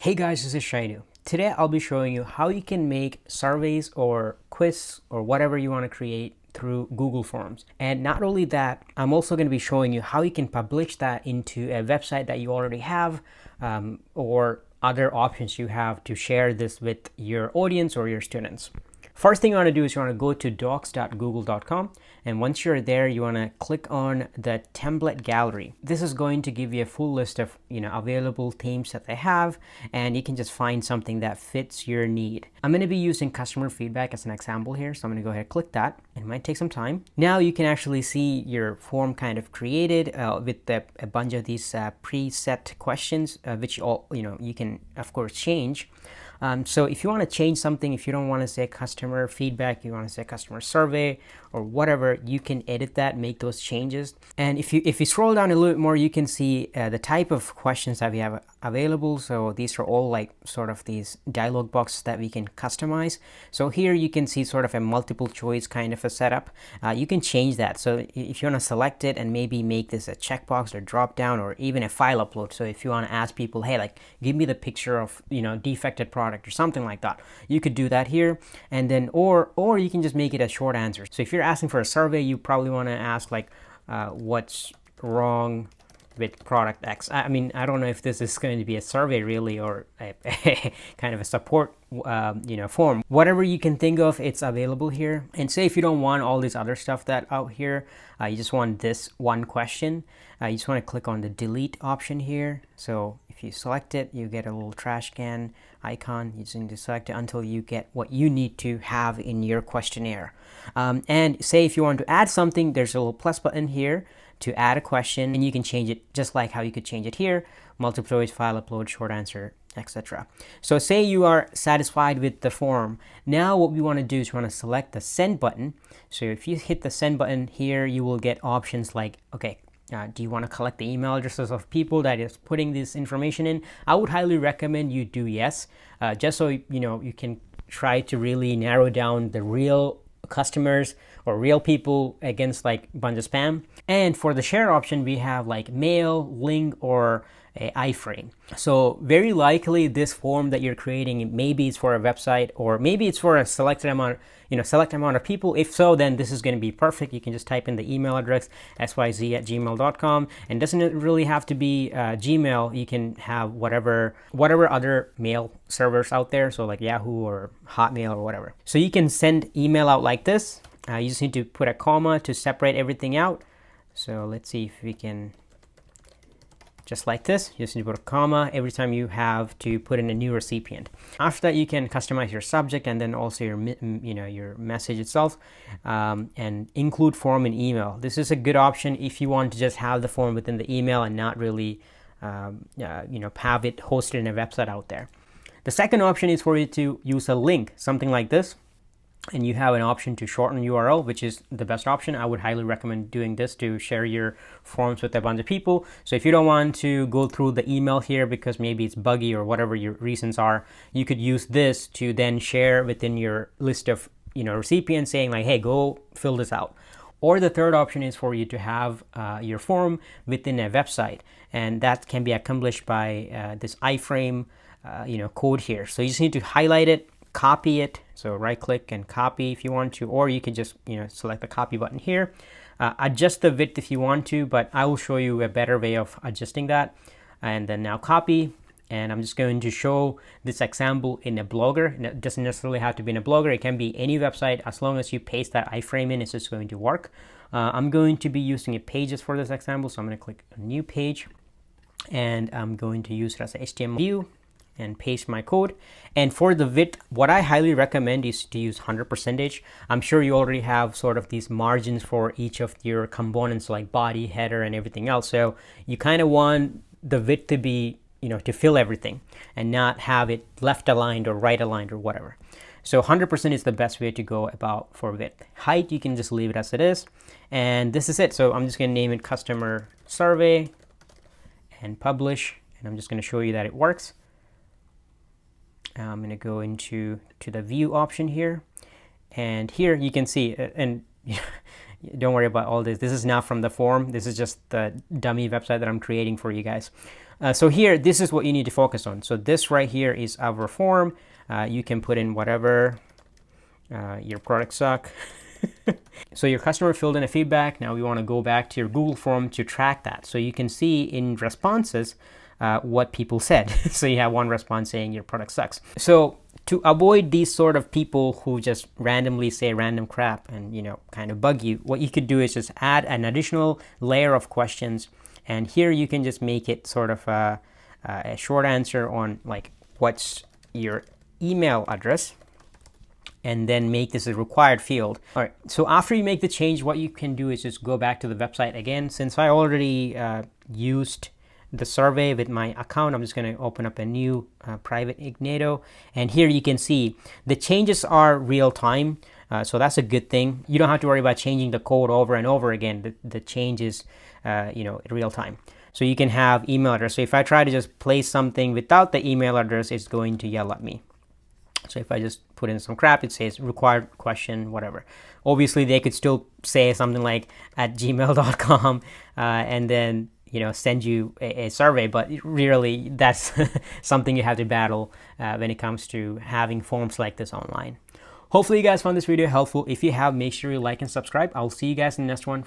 Hey guys, this is Shainu. Today I'll be showing you how you can make surveys or quiz or whatever you want to create through Google Forms. And not only that, I'm also going to be showing you how you can publish that into a website that you already have, or other options you have to share this with your audience or your students. First thing you want to do is you want to go to docs.google.com, and once you're there you want to click on the template gallery. This is going to give you a full list of available themes that they have, and you can just find something that fits your need. I'm going to be using customer feedback as an example here, so I'm going to go ahead and click that. It might take some time. Now you can actually see your form kind of created with a bunch of these preset questions, which you can of course change. So if you want to change something, if you don't want to say customer feedback, you want to say customer survey or whatever, you can edit that, make those changes. And if you scroll down a little bit more, you can see the type of questions that we have available. So these are all like sort of these dialog boxes that we can customize. So here you can see sort of a multiple choice kind of a setup. You can change that. So if you want to select it and maybe make this a checkbox or drop down or even a file upload. So if you want to ask people, hey, like give me the picture of defected product or something like that, you could do that here. And then or you can just make it a short answer. So if you're asking for a survey, you probably want to ask like what's wrong with product X. I mean, I don't know if this is going to be a survey really or a kind of a support form. Whatever you can think of, it's available here. And say if you don't want all this other stuff that out here, you just want this one question, you just want to click on the delete option here. So if you select it, you get a little trash can icon. You just need to select it until you get what you need to have in your questionnaire. And say if you want to add something, there's a little plus button here to add a question, and you can change it just like how you could change it here: multiple choice, file upload, short answer, etc. So say you are satisfied with the form. Now what we want to do is we want to select the send button. So if you hit the send button here, you will get options like, okay, do you want to collect the email addresses of people that is putting this information in? I would highly recommend you do yes, just so you can try to really narrow down the real customers or real people against like a bunch of spam. And for the share option, we have like mail, link, or a iframe. So very likely this form that you're creating, maybe it's for a website or maybe it's for a selected amount, select amount of people. If so, then this is going to be perfect. You can just type in the email address syz@gmail.com, and doesn't really have to be Gmail. You can have whatever other mail servers out there, so like Yahoo or Hotmail or whatever. So you can send email out like this. You just need to put a comma to separate everything out. So let's see if we can, just like this, you just need to put a comma every time you have to put in a new recipient. After that, you can customize your subject and then also your message itself, and include form in email. This is a good option if you want to just have the form within the email and not really have it hosted in a website out there. The second option is for you to use a link, something like this. And you have an option to shorten URL, which is the best option. I would highly recommend doing this to share your forms with a bunch of people. So if you don't want to go through the email here because maybe it's buggy or whatever your reasons are, you could use this to then share within your list of recipients, saying like, hey, go fill this out. Or the third option is for you to have your form within a website, and that can be accomplished by this iframe code here. So you just need to highlight it, copy it. So right click and copy if you want to, or you could just select the copy button here. Adjust the width if you want to, but I will show you a better way of adjusting that. And then now copy, and I'm just going to show this example in a Blogger. It doesn't necessarily have to be in a Blogger. It can be any website. As long as you paste that iframe in, it's just going to work. I'm going to be using a Pages for this example, so I'm going to click a new page, and I'm going to use it as a HTML view and paste my code. And for the width, what I highly recommend is to use 100%. I'm sure you already have sort of these margins for each of your components like body, header, and everything else. So you kind of want the width to be, to fill everything and not have it left aligned or right aligned or whatever. So 100% is the best way to go about for width. Height, you can just leave it as it is. And this is it. So I'm just going to name it customer survey and publish. And I'm just going to show you that it works. I'm going to go into the view option here, and here you can see, and don't worry about all this. This is not from the form. This is just the dummy website that I'm creating for you guys. So here, this is what you need to focus on. So this right here is our form. You can put in whatever, your products suck. So your customer filled in a feedback. Now we want to go back to your Google form to track that. So you can see in responses what people said. So you have one response saying your product sucks. So to avoid these sort of people who just randomly say random crap and, you know, kind of bug you, what you could do is just add an additional layer of questions. And here you can just make it sort of a short answer on like, what's your email address? And then make this a required field. All right, so after you make the change, what you can do is just go back to the website again. Since I already used the survey with my account, I'm just going to open up a new private Ignato. And here you can see the changes are real time. So that's a good thing. You don't have to worry about changing the code over and over again. The changes, you know, in real time. So you can have email address. So if I try to just place something without the email address, it's going to yell at me. So if I just put in some crap, it says required question, whatever. Obviously, they could still say something like at gmail.com and then, you know, send you a survey. But really, that's something you have to battle when it comes to having forms like this online. Hopefully, you guys found this video helpful. If you have, make sure you like and subscribe. I'll see you guys in the next one.